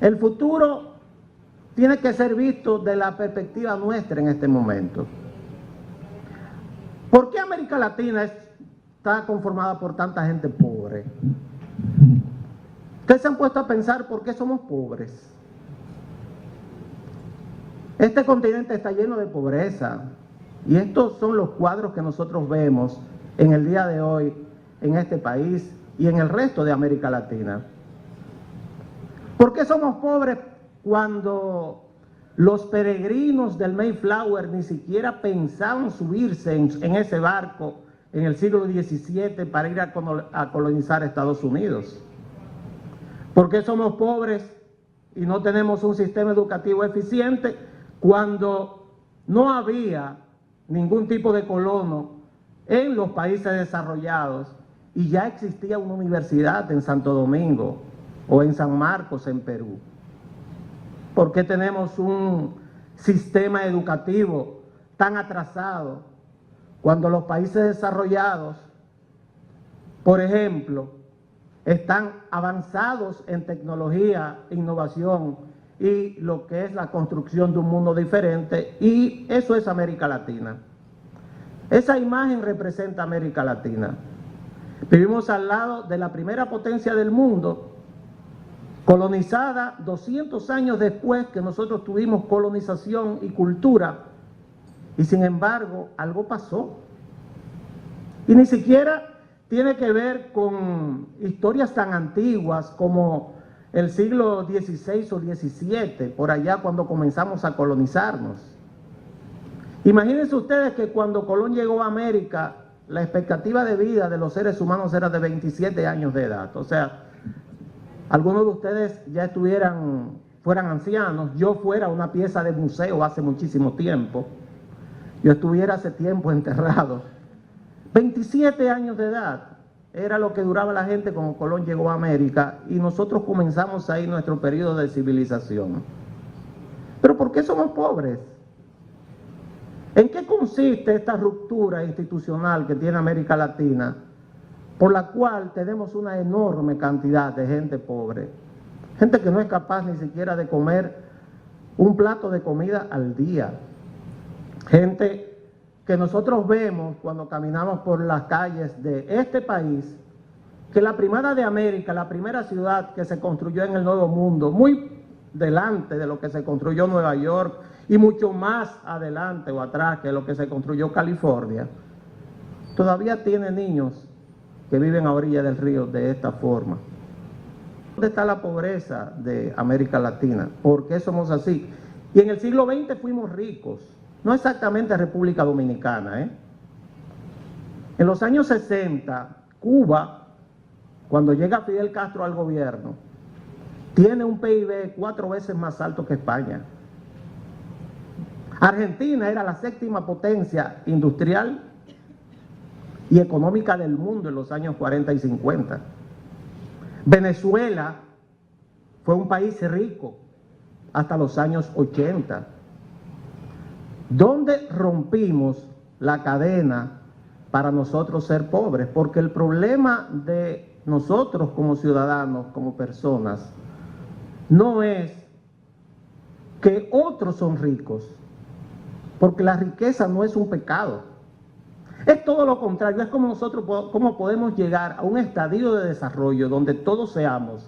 El futuro tiene que ser visto de la perspectiva nuestra en este momento. ¿Por qué América Latina está conformada por tanta gente pobre? ¿Ustedes se han puesto a pensar por qué somos pobres? Este continente está lleno de pobreza y estos son los cuadros que nosotros vemos en el día de hoy en este país y en el resto de América Latina. ¿Por qué somos pobres cuando los peregrinos del Mayflower ni siquiera pensaban subirse en ese barco en el siglo XVII para ir a colonizar Estados Unidos? ¿Por qué somos pobres y no tenemos un sistema educativo eficiente cuando no había ningún tipo de colono en los países desarrollados y ya existía una universidad en Santo Domingo o en San Marcos en Perú? ¿Por qué tenemos un sistema educativo tan atrasado cuando los países desarrollados, por ejemplo, están avanzados en tecnología, innovación y lo que es la construcción de un mundo diferente? Y eso es América Latina. Esa imagen representa América Latina. Vivimos al lado de la primera potencia del mundo, colonizada 200 años después que nosotros tuvimos colonización y cultura, y sin embargo algo pasó. Y ni siquiera tiene que ver con historias tan antiguas como el siglo XVI o XVII, por allá cuando comenzamos a colonizarnos. Imagínense ustedes que cuando Colón llegó a América, la expectativa de vida de los seres humanos era de 27 años de edad. O sea, algunos de ustedes ya fueran ancianos, yo fuera una pieza de museo hace muchísimo tiempo, yo estuviera hace tiempo enterrado. 27 años de edad era lo que duraba la gente cuando Colón llegó a América y nosotros comenzamos ahí nuestro periodo de civilización. ¿Pero por qué somos pobres? ¿En qué consiste esta ruptura institucional que tiene América Latina, por la cual tenemos una enorme cantidad de gente pobre? Gente que no es capaz ni siquiera de comer un plato de comida al día. Gente que nosotros vemos cuando caminamos por las calles de este país, que la primera de América, la primera ciudad que se construyó en el Nuevo Mundo, muy delante de lo que se construyó Nueva York y mucho más adelante o atrás que lo que se construyó California, todavía tiene niños que viven a orilla del río de esta forma. ¿Dónde está la pobreza de América Latina? ¿Por qué somos así? Y en el siglo XX fuimos ricos. No exactamente República Dominicana, En los años 60, Cuba, cuando llega Fidel Castro al gobierno, tiene un PIB 4 veces más alto que España. Argentina era la séptima potencia industrial y económica del mundo en los años 40 y 50. Venezuela fue un país rico hasta los años 80. ¿Dónde rompimos la cadena para nosotros ser pobres? Porque el problema de nosotros como ciudadanos, como personas, no es que otros son ricos, porque la riqueza no es un pecado. Es todo lo contrario, es como nosotros cómo podemos llegar a un estadio de desarrollo donde todos seamos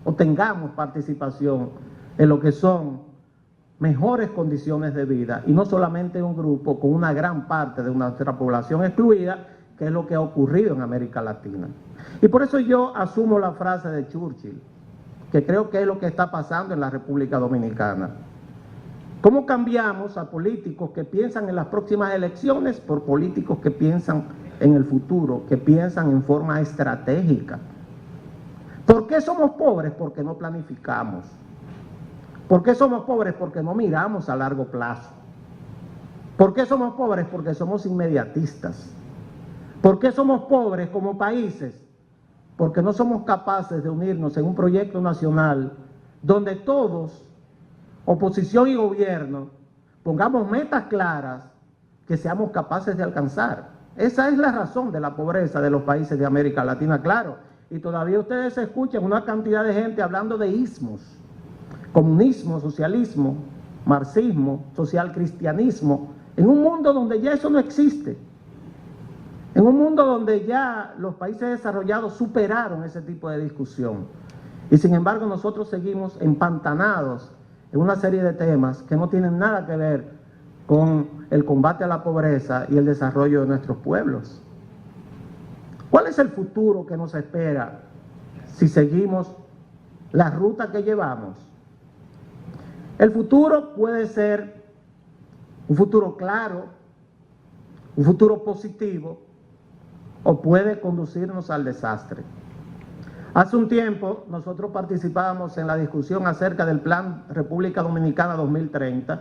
o tengamos participación en lo que son mejores condiciones de vida y no solamente un grupo con una gran parte de nuestra población excluida, que es lo que ha ocurrido en América Latina. Y por eso yo asumo la frase de Churchill, que creo que es lo que está pasando en la República Dominicana. ¿Cómo cambiamos a políticos que piensan en las próximas elecciones por políticos que piensan en el futuro, que piensan en forma estratégica? ¿Por qué somos pobres? Porque no planificamos. ¿Por qué somos pobres? Porque no miramos a largo plazo. ¿Por qué somos pobres? Porque somos inmediatistas. ¿Por qué somos pobres como países? Porque no somos capaces de unirnos en un proyecto nacional donde todos, oposición y gobierno, pongamos metas claras que seamos capaces de alcanzar. Esa es la razón de la pobreza de los países de América Latina, claro. Y todavía ustedes escuchan una cantidad de gente hablando de ismos. comunismo, socialismo, marxismo, socialcristianismo, en un mundo donde ya eso no existe, en un mundo donde ya los países desarrollados superaron ese tipo de discusión. Y sin embargo nosotros seguimos empantanados en una serie de temas que no tienen nada que ver con el combate a la pobreza y el desarrollo de nuestros pueblos. ¿Cuál es el futuro que nos espera si seguimos la ruta que llevamos? El futuro puede ser un futuro claro, un futuro positivo, o puede conducirnos al desastre. Hace un tiempo nosotros participábamos en la discusión acerca del Plan República Dominicana 2030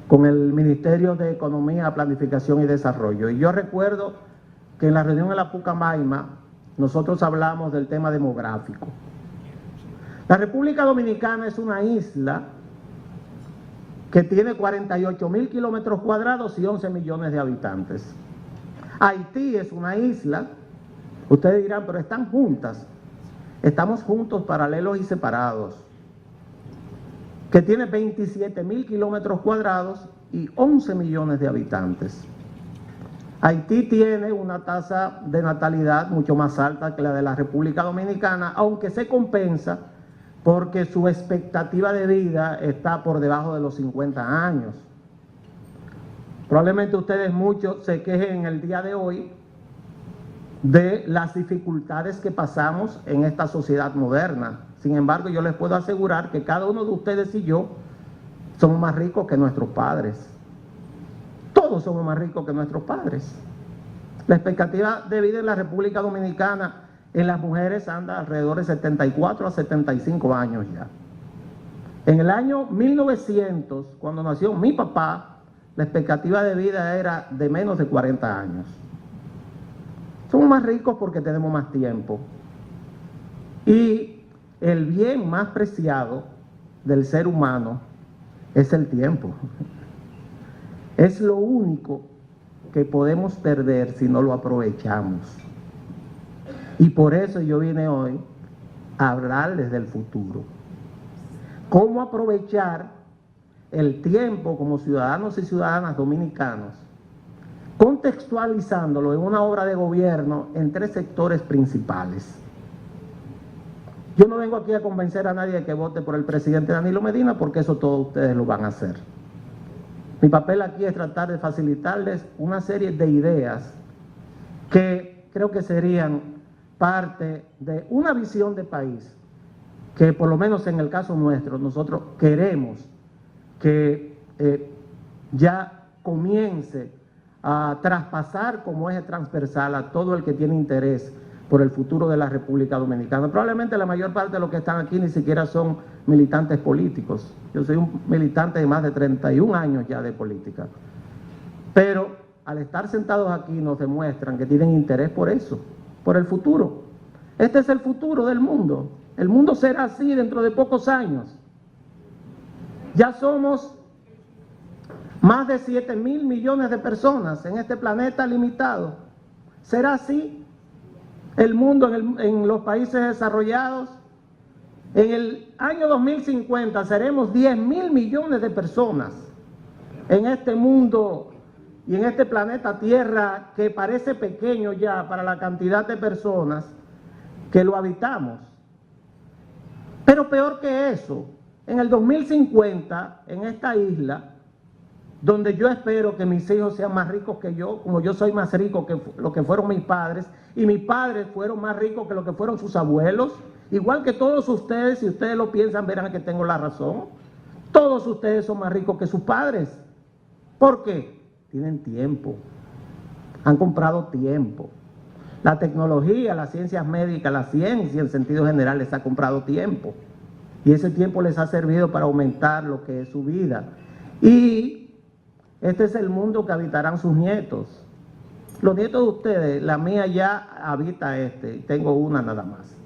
con el Ministerio de Economía, Planificación y Desarrollo. Y yo recuerdo que en la reunión en la Pucamaima nosotros hablamos del tema demográfico. La República Dominicana es una isla que tiene 48.000 kilómetros cuadrados y 11 millones de habitantes. Haití es una isla, ustedes dirán, pero están juntas. Estamos juntos, paralelos y separados, que tiene 27.000 kilómetros cuadrados y 11 millones de habitantes. Haití tiene una tasa de natalidad mucho más alta que la de la República Dominicana, aunque se compensa porque su expectativa de vida está por debajo de los 50 años. Probablemente ustedes muchos se quejen en el día de hoy de las dificultades que pasamos en esta sociedad moderna. Sin embargo, yo les puedo asegurar que cada uno de ustedes y yo somos más ricos que nuestros padres. Todos somos más ricos que nuestros padres. La expectativa de vida en la República Dominicana en las mujeres anda alrededor de 74 a 75 años ya. En el año 1900, cuando nació mi papá, la expectativa de vida era de menos de 40 años. Somos más ricos porque tenemos más tiempo. Y el bien más preciado del ser humano es el tiempo. Es lo único que podemos perder si no lo aprovechamos. Y por eso yo vine hoy a hablarles del futuro. Cómo aprovechar el tiempo como ciudadanos y ciudadanas dominicanos, contextualizándolo en una obra de gobierno en 3 sectores principales. Yo no vengo aquí a convencer a nadie de que vote por el presidente Danilo Medina, porque eso todos ustedes lo van a hacer. Mi papel aquí es tratar de facilitarles una serie de ideas que creo que serían parte de una visión de país que, por lo menos en el caso nuestro, nosotros queremos que ya comience a traspasar como eje transversal a todo el que tiene interés por el futuro de la República Dominicana. Probablemente la mayor parte de los que están aquí ni siquiera son militantes políticos. Yo soy un militante de más de 31 años ya de política. Pero al estar sentados aquí nos demuestran que tienen interés por eso, por el futuro. Este es el futuro del mundo. El mundo será así dentro de pocos años. Ya somos más de 7.000 millones de personas en este planeta limitado. ¿Será así el mundo en los países desarrollados? En el año 2050 seremos 10.000 millones de personas en este mundo y en este planeta Tierra, que parece pequeño ya para la cantidad de personas que lo habitamos. Pero peor que eso, en el 2050, en esta isla, donde yo espero que mis hijos sean más ricos que yo, como yo soy más rico que lo que fueron mis padres, y mis padres fueron más ricos que lo que fueron sus abuelos, igual que todos ustedes, si ustedes lo piensan, verán que tengo la razón. Todos ustedes son más ricos que sus padres. ¿Por qué? Tienen tiempo, han comprado tiempo. La tecnología, las ciencias médicas, la ciencia en sentido general les ha comprado tiempo. Y ese tiempo les ha servido para aumentar lo que es su vida. Y este es el mundo que habitarán sus nietos. Los nietos de ustedes, la mía ya habita tengo una nada más.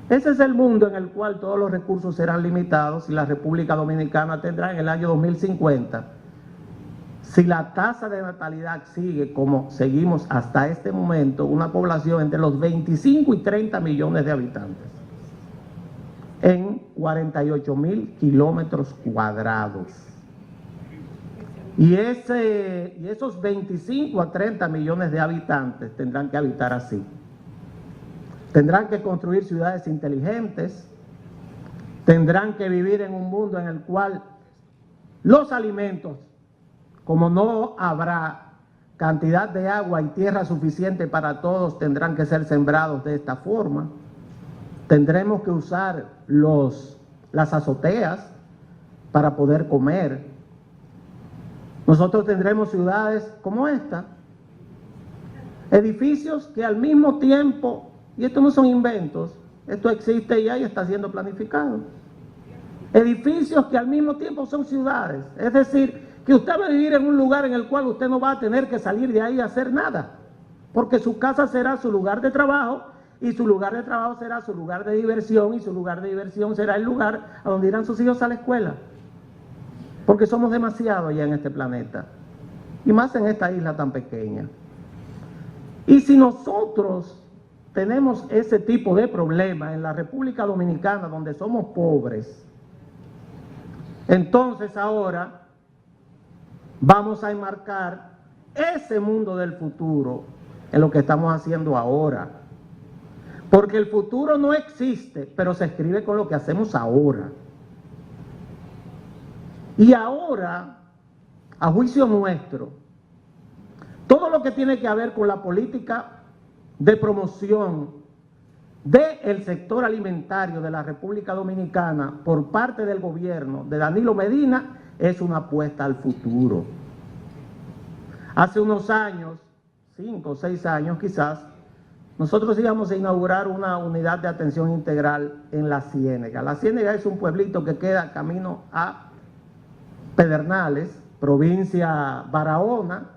Ese es el mundo en el cual todos los recursos serán limitados y la República Dominicana tendrá en el año 2050, si la tasa de natalidad sigue como seguimos hasta este momento, una población entre los 25 y 30 millones de habitantes. en 48.000 kilómetros cuadrados. Y esos 25 a 30 millones de habitantes tendrán que habitar así. Tendrán que construir ciudades inteligentes, tendrán que vivir en un mundo en el cual los alimentos, como no habrá cantidad de agua y tierra suficiente para todos, tendrán que ser sembrados de esta forma. Tendremos que usar las azoteas para poder comer. Nosotros tendremos ciudades como esta, edificios que al mismo tiempo, y esto no son inventos, esto existe ya y está siendo planificado, edificios que al mismo tiempo son ciudades, es decir, que usted va a vivir en un lugar en el cual usted no va a tener que salir de ahí a hacer nada, porque su casa será su lugar de trabajo, y su lugar de trabajo será su lugar de diversión, y su lugar de diversión será el lugar a donde irán sus hijos a la escuela, porque somos demasiados ya en este planeta, y más en esta isla tan pequeña. Y si nosotros tenemos ese tipo de problema en la República Dominicana, donde somos pobres, entonces ahora vamos a enmarcar ese mundo del futuro en lo que estamos haciendo ahora. Porque el futuro no existe, pero se escribe con lo que hacemos ahora. Y ahora, a juicio nuestro, todo lo que tiene que ver con la política de promoción del sector alimentario de la República Dominicana por parte del gobierno de Danilo Medina es una apuesta al futuro. Hace unos años, 5 o 6 años quizás, nosotros íbamos a inaugurar una unidad de atención integral en La Ciénega. La Ciénega es un pueblito que queda camino a Pedernales, provincia Barahona,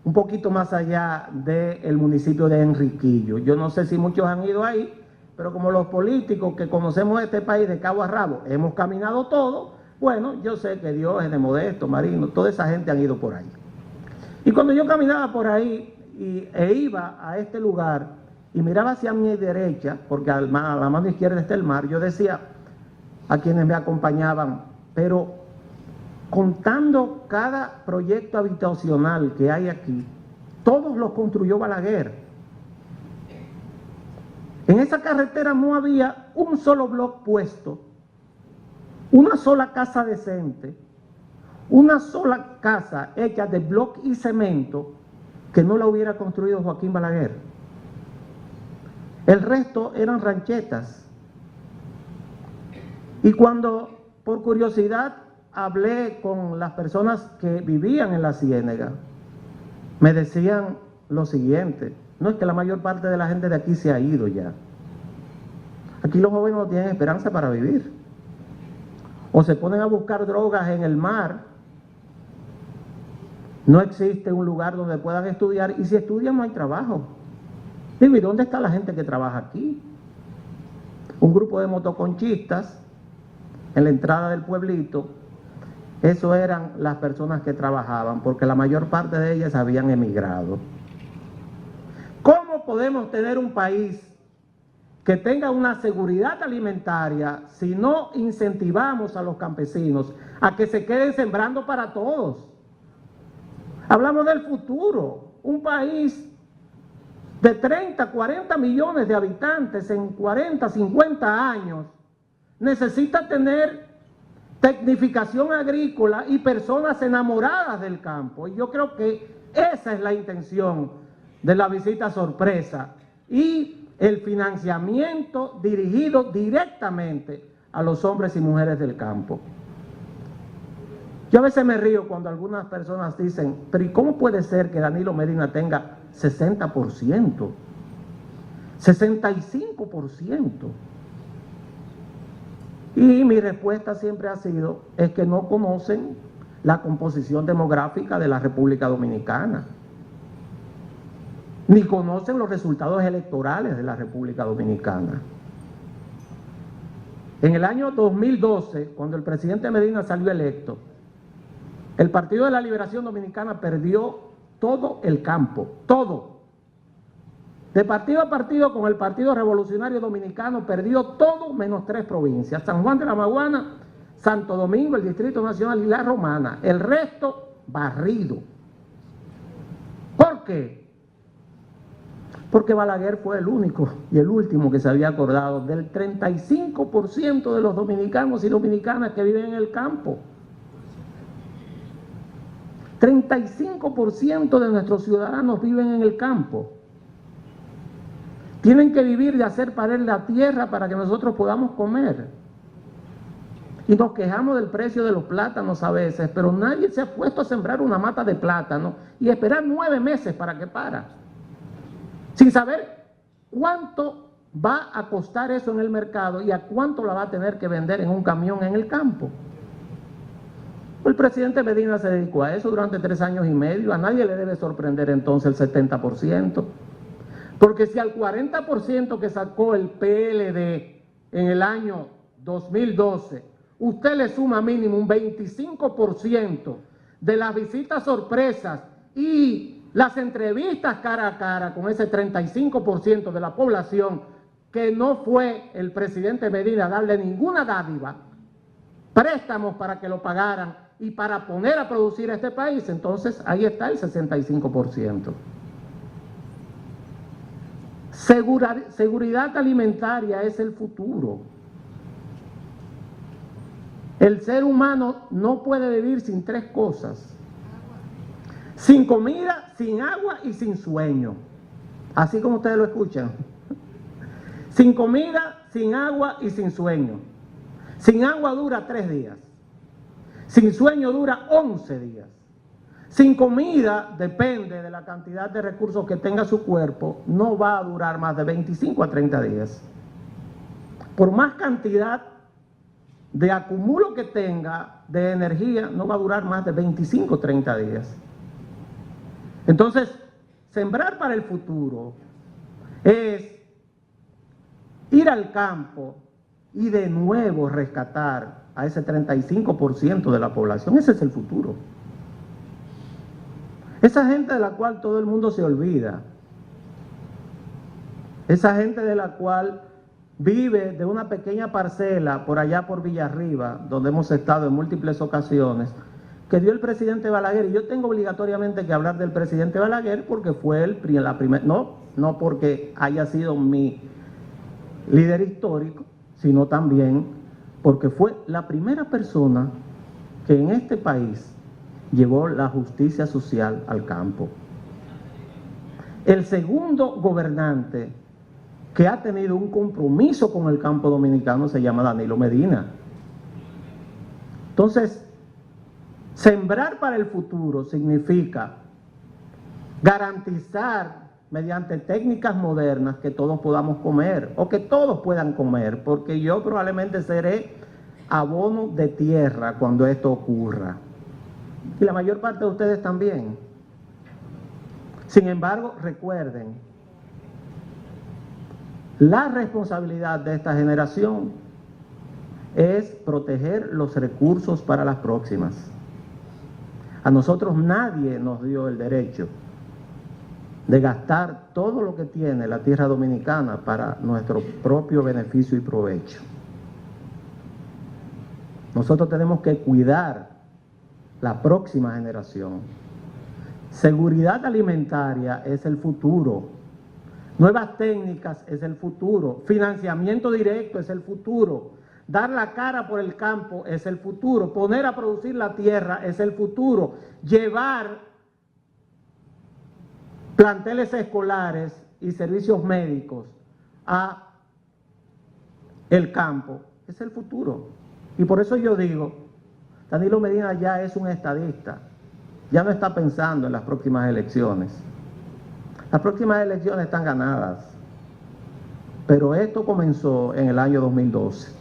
un poquito más allá del municipio de Enriquillo. Yo no sé si muchos han ido ahí, pero como los políticos que conocemos este país de cabo a rabo hemos caminado todo, bueno, yo sé que Diógenes, Modesto, Marino, toda esa gente han ido por ahí. Y cuando yo caminaba por ahí e iba a este lugar y miraba hacia mi derecha, porque a la mano izquierda está el mar, yo decía a quienes me acompañaban, pero contando cada proyecto habitacional que hay aquí, todos los construyó Balaguer. En esa carretera no había un solo bloque puesto, una sola casa decente, una sola casa hecha de bloque y cemento que no la hubiera construido Joaquín Balaguer. El resto eran ranchetas. Y cuando, por curiosidad, hablé con las personas que vivían en La Ciénega, me decían lo siguiente: no, es que la mayor parte de la gente de aquí se ha ido ya. Aquí los jóvenes no tienen esperanza para vivir. O se ponen a buscar drogas en el mar. No existe un lugar donde puedan estudiar, y si estudian no hay trabajo. Digo, ¿y dónde está la gente que trabaja aquí? Un grupo de motoconchistas en la entrada del pueblito, eso eran las personas que trabajaban, porque la mayor parte de ellas habían emigrado. ¿Cómo podemos tener un país que tenga una seguridad alimentaria si no incentivamos a los campesinos a que se queden sembrando para todos? Hablamos del futuro, un país de 30, 40 millones de habitantes en 40, 50 años necesita tener tecnificación agrícola y personas enamoradas del campo. Y yo creo que esa es la intención de la visita sorpresa y el financiamiento dirigido directamente a los hombres y mujeres del campo. Yo a veces me río cuando algunas personas dicen, pero ¿y cómo puede ser que Danilo Medina tenga 60%, 65%? Y mi respuesta siempre ha sido, es que no conocen la composición demográfica de la República Dominicana, ni conocen los resultados electorales de la República Dominicana. En el año 2012, cuando el presidente Medina salió electo, el Partido de la Liberación Dominicana perdió todo el campo, todo. De partido a partido, con el Partido Revolucionario Dominicano, perdió todo menos 3 provincias: San Juan de la Maguana, Santo Domingo, el Distrito Nacional y la Romana. El resto, barrido. ¿Por qué? Porque Balaguer fue el único y el último que se había acordado del 35% de los dominicanos y dominicanas que viven en el campo. 35% de nuestros ciudadanos viven en el campo. Tienen que vivir de hacer parir la tierra para que nosotros podamos comer. Y nos quejamos del precio de los plátanos a veces, pero nadie se ha puesto a sembrar una mata de plátano y esperar 9 meses para que para, sin saber cuánto va a costar eso en el mercado y a cuánto la va a tener que vender en un camión en el campo. El presidente Medina se dedicó a eso durante 3 años y medio. A nadie le debe sorprender entonces el 70%. Porque si al 40% que sacó el PLD en el año 2012, usted le suma mínimo un 25% de las visitas sorpresas y las entrevistas cara a cara con ese 35% de la población que no fue el presidente Medina a darle ninguna dádiva, préstamos para que lo pagaran y para poner a producir a este país, entonces ahí está el 65%. Seguridad alimentaria es el futuro. El ser humano no puede vivir sin 3 cosas: sin comida, sin agua y sin sueño. Así como ustedes lo escuchan. Sin comida, sin agua y sin sueño. Sin agua dura 3 días. Sin sueño dura 11 días. Sin comida, depende de la cantidad de recursos que tenga su cuerpo, no va a durar más de 25 a 30 días. Por más cantidad de acumulo que tenga de energía, no va a durar más de 25 o 30 días. Entonces, sembrar para el futuro es ir al campo y de nuevo rescatar a ese 35% de la población. Ese es el futuro. Esa gente de la cual todo el mundo se olvida, esa gente de la cual vive de una pequeña parcela por allá por Villarriba, donde hemos estado en múltiples ocasiones, que dio el presidente Balaguer. Y yo tengo obligatoriamente que hablar del presidente Balaguer porque fue la primera, no porque haya sido mi líder histórico, sino también porque fue la primera persona que en este país llevó la justicia social al campo. El segundo gobernante que ha tenido un compromiso con el campo dominicano se llama Danilo Medina. Entonces, sembrar para el futuro significa garantizar mediante técnicas modernas que todos podamos comer o que todos puedan comer, porque yo probablemente seré abono de tierra cuando esto ocurra. Y la mayor parte de ustedes también. Sin embargo, recuerden, la responsabilidad de esta generación es proteger los recursos para las próximas. A nosotros nadie nos dio el derecho de gastar todo lo que tiene la tierra dominicana para nuestro propio beneficio y provecho. Nosotros tenemos que cuidar la próxima generación. Seguridad alimentaria es el futuro. Nuevas técnicas es el futuro. Financiamiento directo es el futuro. Dar la cara por el campo es el futuro. Poner a producir la tierra es el futuro. Llevar planteles escolares y servicios médicos a el campo es el futuro. Y por eso yo digo, Danilo Medina ya es un estadista, ya no está pensando en las próximas elecciones. Las próximas elecciones están ganadas, pero esto comenzó en el año 2012.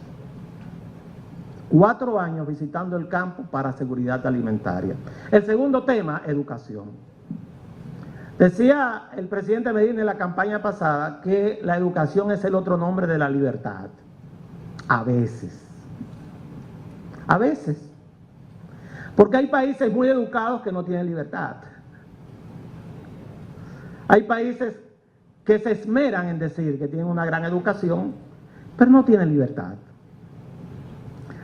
4 años visitando el campo para seguridad alimentaria. El segundo tema, educación. Decía el presidente Medina en la campaña pasada que la educación es el otro nombre de la libertad. A veces. A veces. Porque hay países muy educados que no tienen libertad. Hay países que se esmeran en decir que tienen una gran educación, pero no tienen libertad.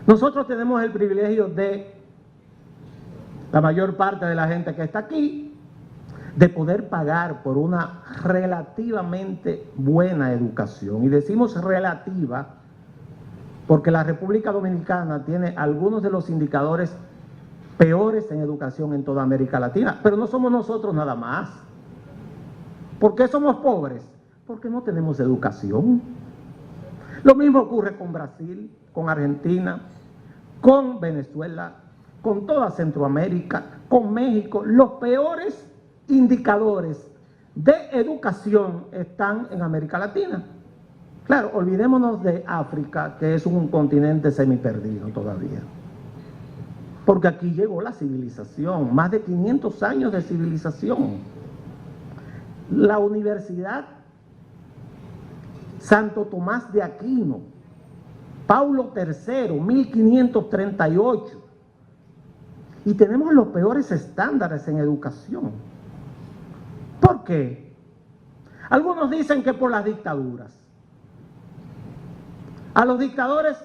Nosotros tenemos el privilegio de, la mayor parte de la gente que está aquí, de poder pagar por una relativamente buena educación. Y decimos relativa porque la República Dominicana tiene algunos de los indicadores peores en educación en toda América Latina. Pero no somos nosotros nada más. ¿Por qué somos pobres? Porque no tenemos educación. Lo mismo ocurre con Brasil, con Argentina, con Venezuela, con toda Centroamérica, con México. Los peores indicadores de educación están en América Latina. Claro, olvidémonos de África, que es un continente semiperdido todavía. Porque aquí llegó la civilización, más de 500 años de civilización. La Universidad Santo Tomás de Aquino, Paulo III, 1538. Y tenemos los peores estándares en educación. ¿Por qué? Algunos dicen que por las dictaduras. A los dictadores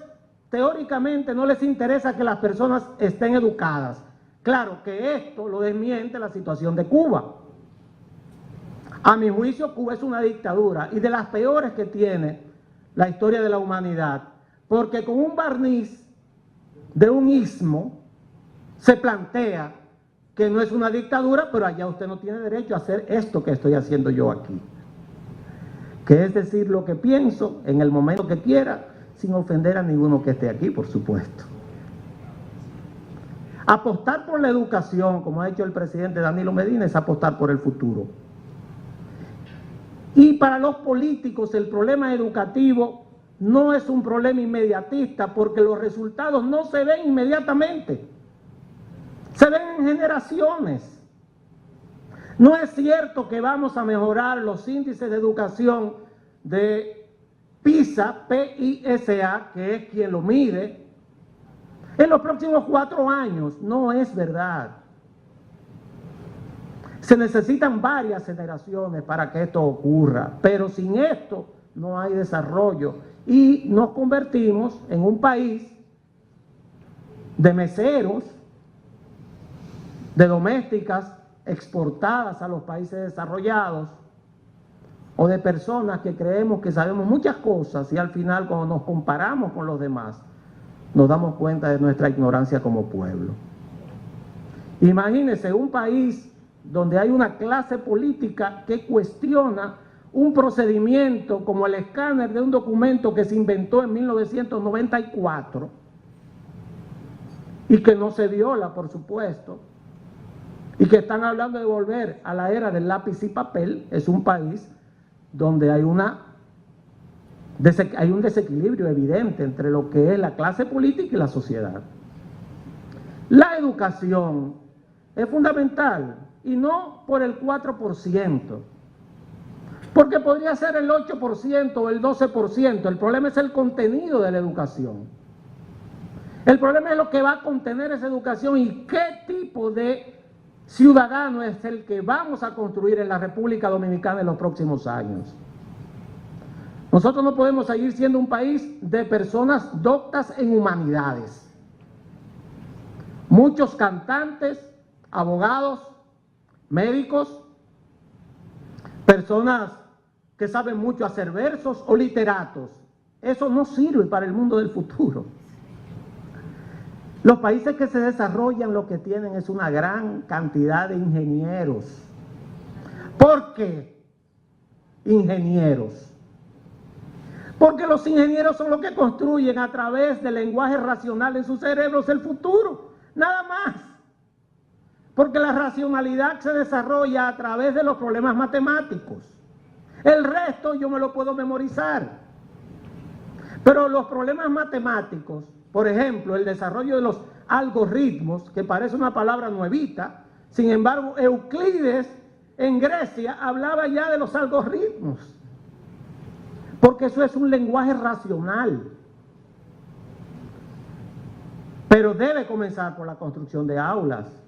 teóricamente no les interesa que las personas estén educadas. Claro que esto lo desmiente la situación de Cuba. A mi juicio, Cuba es una dictadura y de las peores que tiene la historia de la humanidad, porque con un barniz de un istmo se plantea que no es una dictadura, pero allá usted no tiene derecho a hacer esto que estoy haciendo yo aquí, que es decir lo que pienso en el momento que quiera, sin ofender a ninguno que esté aquí, por supuesto. Apostar por la educación, como ha hecho el presidente Danilo Medina, es apostar por el futuro. Y para los políticos el problema educativo no es un problema inmediatista, porque los resultados no se ven inmediatamente, se ven en generaciones. No es cierto que vamos a mejorar los índices de educación de PISA, P-I-S-A, que es quien lo mide, en los próximos 4 años. No es verdad. Se necesitan varias generaciones para que esto ocurra, pero sin esto no hay desarrollo. Y nos convertimos en un país de meseros, de domésticas exportadas a los países desarrollados, o de personas que creemos que sabemos muchas cosas y al final cuando nos comparamos con los demás nos damos cuenta de nuestra ignorancia como pueblo. Imagínense un país donde hay una clase política que cuestiona un procedimiento como el escáner de un documento que se inventó en 1994 y que no se viola, por supuesto, y que están hablando de volver a la era del lápiz y papel. Es un país donde hay un desequilibrio evidente entre lo que es la clase política y la sociedad. La educación es fundamental, y no por el 4%, porque podría ser el 8% o el 12%. El problema es el contenido de la educación. El problema es lo que va a contener esa educación y qué tipo de ciudadano es el que vamos a construir en la República Dominicana en los próximos años. Nosotros no podemos seguir siendo un país de personas doctas en humanidades. Muchos cantantes, abogados, médicos, personas que saben mucho hacer versos o literatos. Eso no sirve para el mundo del futuro. Los países que se desarrollan lo que tienen es una gran cantidad de ingenieros. ¿Por qué ingenieros? Porque los ingenieros son los que construyen a través del lenguaje racional en sus cerebros el futuro, nada más. Porque la racionalidad se desarrolla a través de los problemas matemáticos. El resto yo me lo puedo memorizar. Pero los problemas matemáticos, por ejemplo, el desarrollo de los algoritmos, que parece una palabra nuevita, sin embargo, Euclides en Grecia hablaba ya de los algoritmos, porque eso es un lenguaje racional. Pero debe comenzar por la construcción de aulas.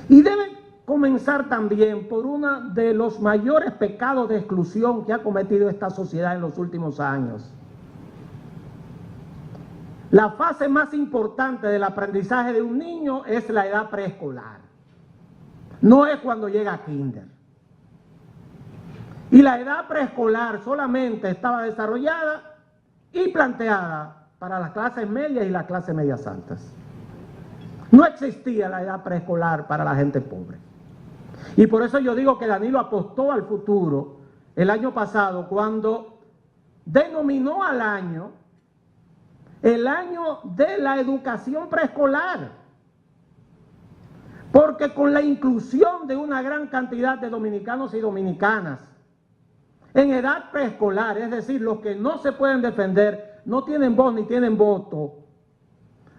Y debe comenzar también por uno de los mayores pecados de exclusión que ha cometido esta sociedad en los últimos años. La fase más importante del aprendizaje de un niño es la edad preescolar. No es cuando llega a kinder. Y la edad preescolar solamente estaba desarrollada y planteada para las clases medias y las clases medias altas. No existía la edad preescolar para la gente pobre. Y por eso yo digo que Danilo apostó al futuro el año pasado cuando denominó al año el año de la educación preescolar. Porque con la inclusión de una gran cantidad de dominicanos y dominicanas en edad preescolar, es decir, los que no se pueden defender, no tienen voz ni tienen voto,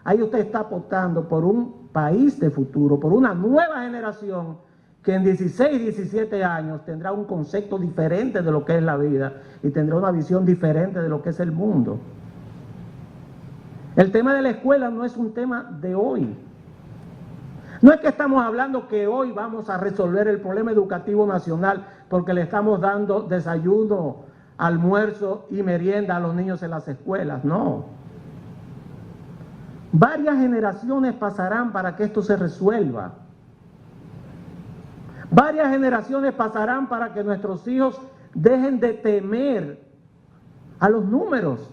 ahí usted está apostando por un país de futuro, por una nueva generación que en 16, 17 años tendrá un concepto diferente de lo que es la vida y tendrá una visión diferente de lo que es el mundo. El tema de la escuela no es un tema de hoy. No es que estamos hablando que hoy vamos a resolver el problema educativo nacional porque le estamos dando desayuno, almuerzo y merienda a los niños en las escuelas, no. Varias generaciones pasarán para que esto se resuelva. Varias generaciones pasarán para que nuestros hijos dejen de temer a los números,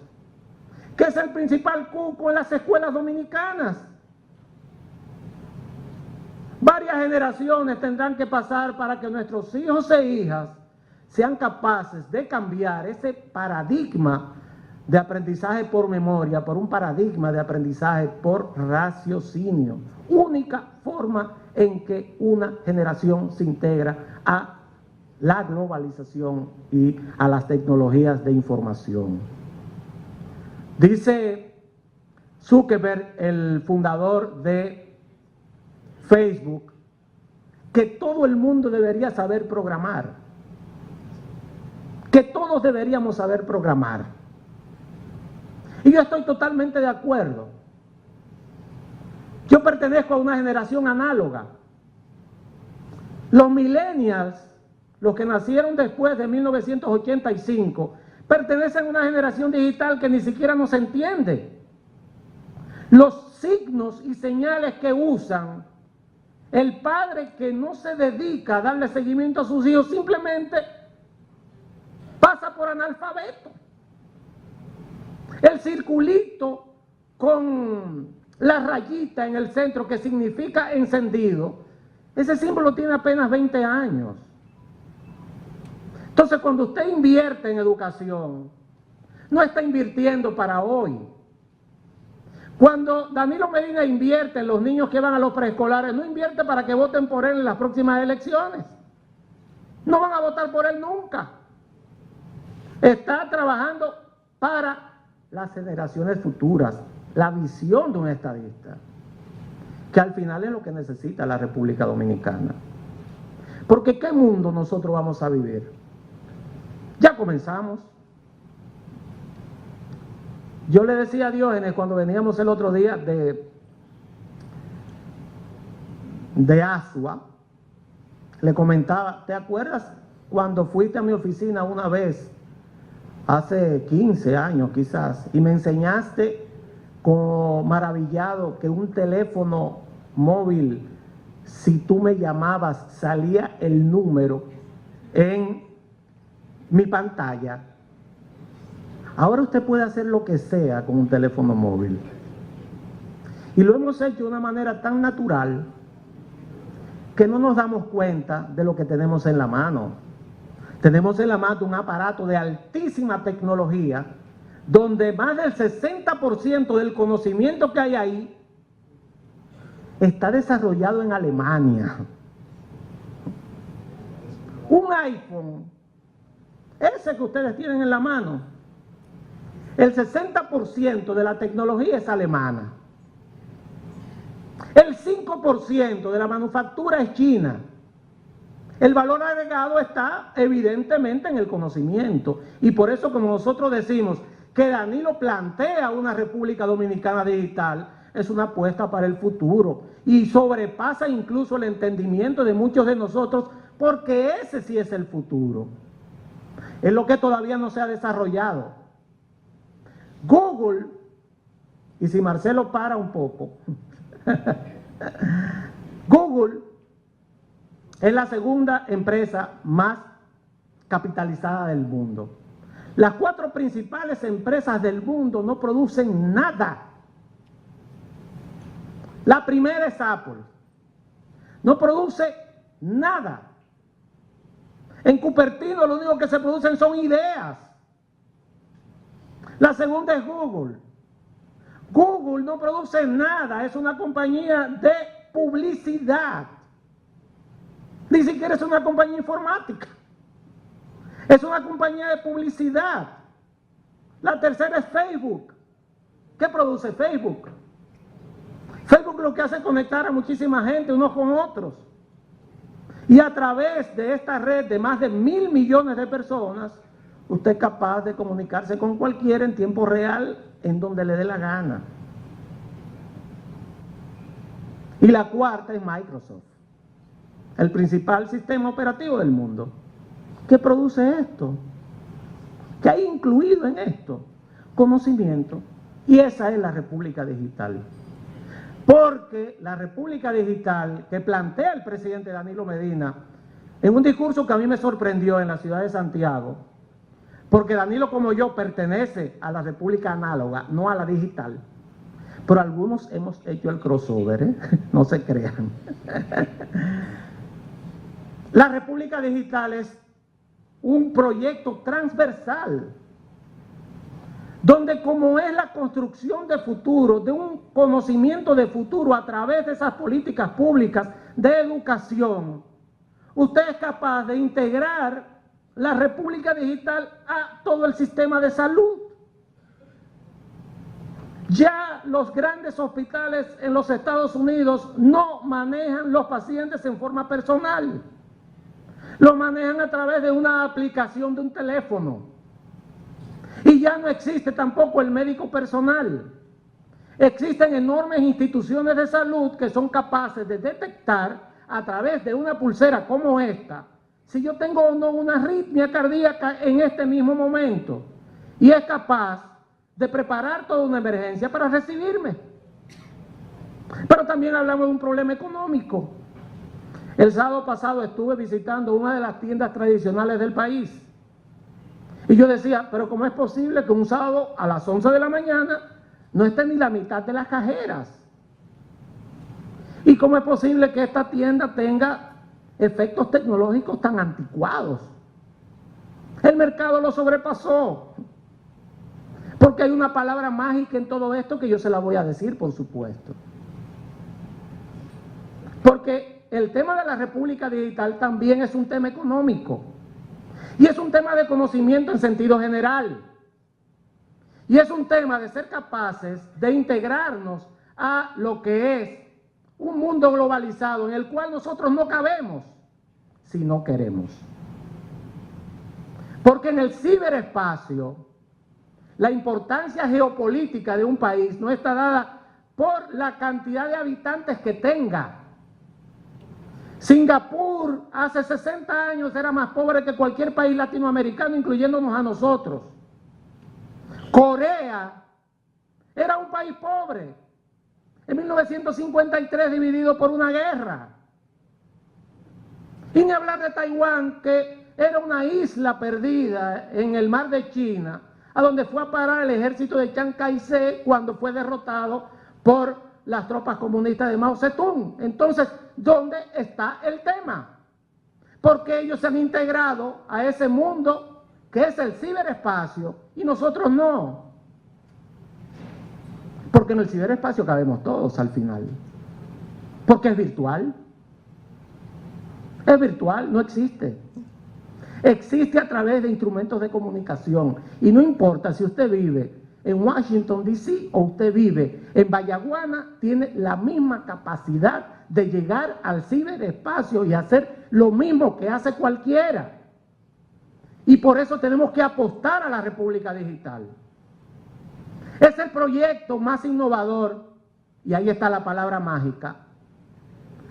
que es el principal cuco en las escuelas dominicanas. Varias generaciones tendrán que pasar para que nuestros hijos e hijas sean capaces de cambiar ese paradigma de aprendizaje por memoria por un paradigma de aprendizaje por raciocinio. Única forma en que una generación se integra a la globalización y a las tecnologías de información. Dice Zuckerberg, el fundador de Facebook, que todo el mundo debería saber programar, que todos deberíamos saber programar. Y yo estoy totalmente de acuerdo. Yo pertenezco a una generación análoga. Los millennials, los que nacieron después de 1985, pertenecen a una generación digital que ni siquiera nos entiende. Los signos y señales que usan, el padre que no se dedica a darle seguimiento a sus hijos simplemente pasa por analfabeto. El circulito con la rayita en el centro que significa encendido, ese símbolo tiene apenas 20 años. Entonces, cuando usted invierte en educación, no está invirtiendo para hoy. Cuando Danilo Medina invierte en los niños que van a los preescolares, no invierte para que voten por él en las próximas elecciones. No van a votar por él nunca. Está trabajando para las generaciones futuras, la visión de un estadista, que al final es lo que necesita la República Dominicana. Porque ¿qué mundo nosotros vamos a vivir? Ya comenzamos. Yo le decía a Diógenes cuando veníamos el otro día de Asua, le comentaba, ¿te acuerdas cuando fuiste a mi oficina una vez, hace 15 años quizás, y me enseñaste como maravillado que un teléfono móvil, si tú me llamabas, salía el número en mi pantalla? Ahora usted puede hacer lo que sea con un teléfono móvil. Y lo hemos hecho de una manera tan natural que no nos damos cuenta de lo que tenemos en la mano. Tenemos en la mano un aparato de altísima tecnología donde más del 60% del conocimiento que hay ahí está desarrollado en Alemania. Un iPhone, ese que ustedes tienen en la mano, el 60% de la tecnología es alemana. El 5% de la manufactura es china. El valor agregado está evidentemente en el conocimiento. Y por eso, como nosotros decimos que Danilo plantea una República Dominicana digital, es una apuesta para el futuro y sobrepasa incluso el entendimiento de muchos de nosotros, porque ese sí es el futuro. Es lo que todavía no se ha desarrollado. Google, y si Marcelo para un poco, Google es la segunda empresa más capitalizada del mundo. Las 4 principales empresas del mundo no producen nada. La primera es Apple. No produce nada. En Cupertino lo único que se producen son ideas. La segunda es Google. Google no produce nada, es una compañía de publicidad. Ni siquiera es una compañía informática. Es una compañía de publicidad. La tercera es Facebook. ¿Qué produce Facebook? Facebook lo que hace es conectar a muchísima gente unos con otros. Y a través de esta red de más de 1.000 millones de personas, usted es capaz de comunicarse con cualquiera en tiempo real, en donde le dé la gana. Y la cuarta es Microsoft, el principal sistema operativo del mundo. ¿Qué produce esto? ¿Qué hay incluido en esto? Conocimiento. Y esa es la República Digital. Porque la República Digital que plantea el presidente Danilo Medina, en un discurso que a mí me sorprendió en la ciudad de Santiago, porque Danilo, como yo, pertenece a la República Análoga, no a la digital. Pero algunos hemos hecho el crossover, ¿eh? No se crean. La República Digital es un proyecto transversal, donde como es la construcción de futuro, de un conocimiento de futuro a través de esas políticas públicas de educación, usted es capaz de integrar la República Digital a todo el sistema de salud. Ya los grandes hospitales en los Estados Unidos no manejan los pacientes en forma personal. Lo manejan a través de una aplicación de un teléfono. Y ya no existe tampoco el médico personal. Existen enormes instituciones de salud que son capaces de detectar a través de una pulsera como esta, si yo tengo o no una arritmia cardíaca en este mismo momento. Y es capaz de preparar toda una emergencia para recibirme. Pero también hablamos de un problema económico. El sábado pasado estuve visitando una de las tiendas tradicionales del país. Y yo decía, pero ¿cómo es posible que un sábado a las 11 de la mañana no esté ni la mitad de las cajeras? ¿Y cómo es posible que esta tienda tenga efectos tecnológicos tan anticuados? El mercado lo sobrepasó. Porque hay una palabra mágica en todo esto que yo se la voy a decir, por supuesto. Porque el tema de la República Digital también es un tema económico. Y es un tema de conocimiento en sentido general. Y es un tema de ser capaces de integrarnos a lo que es un mundo globalizado en el cual nosotros no cabemos si no queremos. Porque en el ciberespacio, la importancia geopolítica de un país no está dada por la cantidad de habitantes que tenga. Singapur hace 60 años era más pobre que cualquier país latinoamericano, incluyéndonos a nosotros. Corea era un país pobre, en 1953 dividido por una guerra. Y ni hablar de Taiwán, que era una isla perdida en el mar de China, a donde fue a parar el ejército de Chiang Kai-shek cuando fue derrotado por las tropas comunistas de Mao Zedong. Entonces, ¿dónde está el tema? Porque ellos se han integrado a ese mundo que es el ciberespacio y nosotros no. Porque en el ciberespacio cabemos todos al final. Porque es virtual. Es virtual, no existe. Existe a través de instrumentos de comunicación. Y no importa si usted vive en Washington, D.C. o usted vive en Vallaguana, tiene la misma capacidad de llegar al ciberespacio y hacer lo mismo que hace cualquiera. Y por eso tenemos que apostar a la República Digital. Es el proyecto más innovador y ahí está la palabra mágica,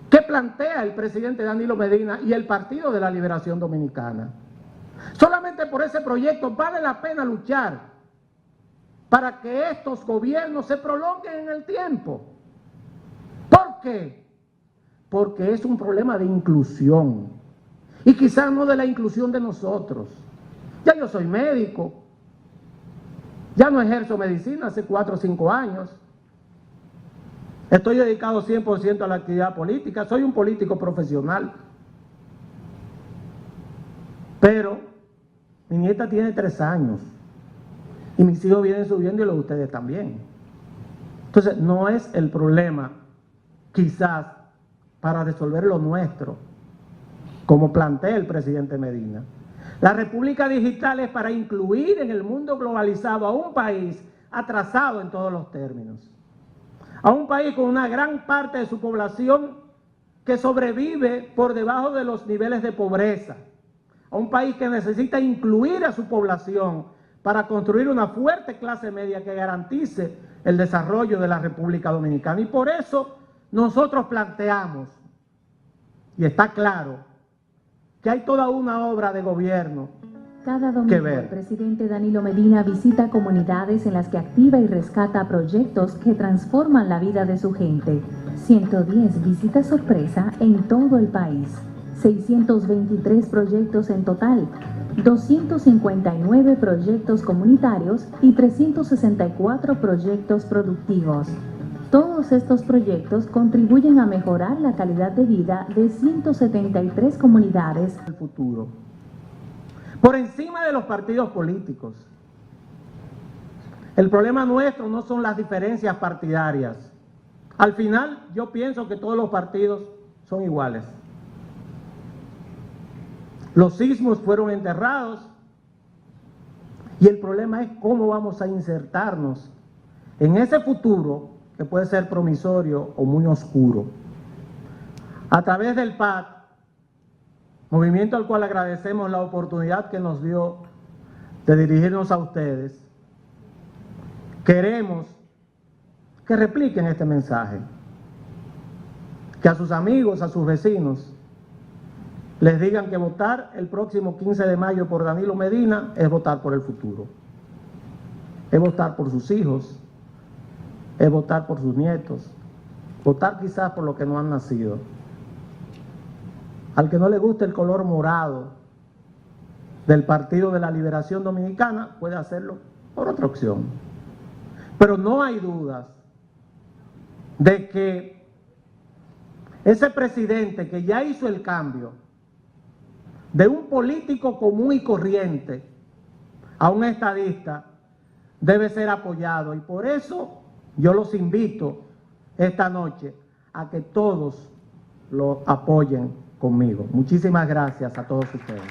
que plantea el presidente Danilo Medina y el Partido de la Liberación Dominicana. Solamente por ese proyecto vale la pena luchar para que estos gobiernos se prolonguen en el tiempo. ¿Por qué? Porque es un problema de inclusión, y quizás no de la inclusión de nosotros. Ya yo soy médico, ya no ejerzo medicina hace 4 o 5 años, estoy dedicado 100% a la actividad política, soy un político profesional, pero mi nieta tiene 3 años, y mis hijos vienen subiendo y los de ustedes también. Entonces, no es el problema, quizás, para resolver lo nuestro, como plantea el presidente Medina. La República Digital es para incluir en el mundo globalizado a un país atrasado en todos los términos, a un país con una gran parte de su población que sobrevive por debajo de los niveles de pobreza, a un país que necesita incluir a su población para construir una fuerte clase media que garantice el desarrollo de la República Dominicana. Y por eso nosotros planteamos, y está claro, que hay toda una obra de gobierno Cada domingo el presidente Danilo Medina visita comunidades en las que activa y rescata proyectos que transforman la vida de su gente. 110 visitas sorpresa en todo el país. 623 proyectos en total. 259 proyectos comunitarios y 364 proyectos productivos. Todos estos proyectos contribuyen a mejorar la calidad de vida de 173 comunidades. El futuro, por encima de los partidos políticos. El problema nuestro no son las diferencias partidarias. Al final, yo pienso que todos los partidos son iguales. Los sismos fueron enterrados y el problema es cómo vamos a insertarnos en ese futuro que puede ser promisorio o muy oscuro. A través del PAD, movimiento al cual agradecemos la oportunidad que nos dio de dirigirnos a ustedes, queremos que repliquen este mensaje, que a sus amigos, a sus vecinos, les digan que votar el próximo 15 de mayo por Danilo Medina es votar por el futuro, es votar por sus hijos, es votar por sus nietos, votar quizás por los que no han nacido. Al que no le guste el color morado del Partido de la Liberación Dominicana, puede hacerlo por otra opción. Pero no hay dudas de que ese presidente que ya hizo el cambio de un político común y corriente a un estadista debe ser apoyado, y por eso yo los invito esta noche a que todos lo apoyen conmigo. Muchísimas gracias a todos ustedes.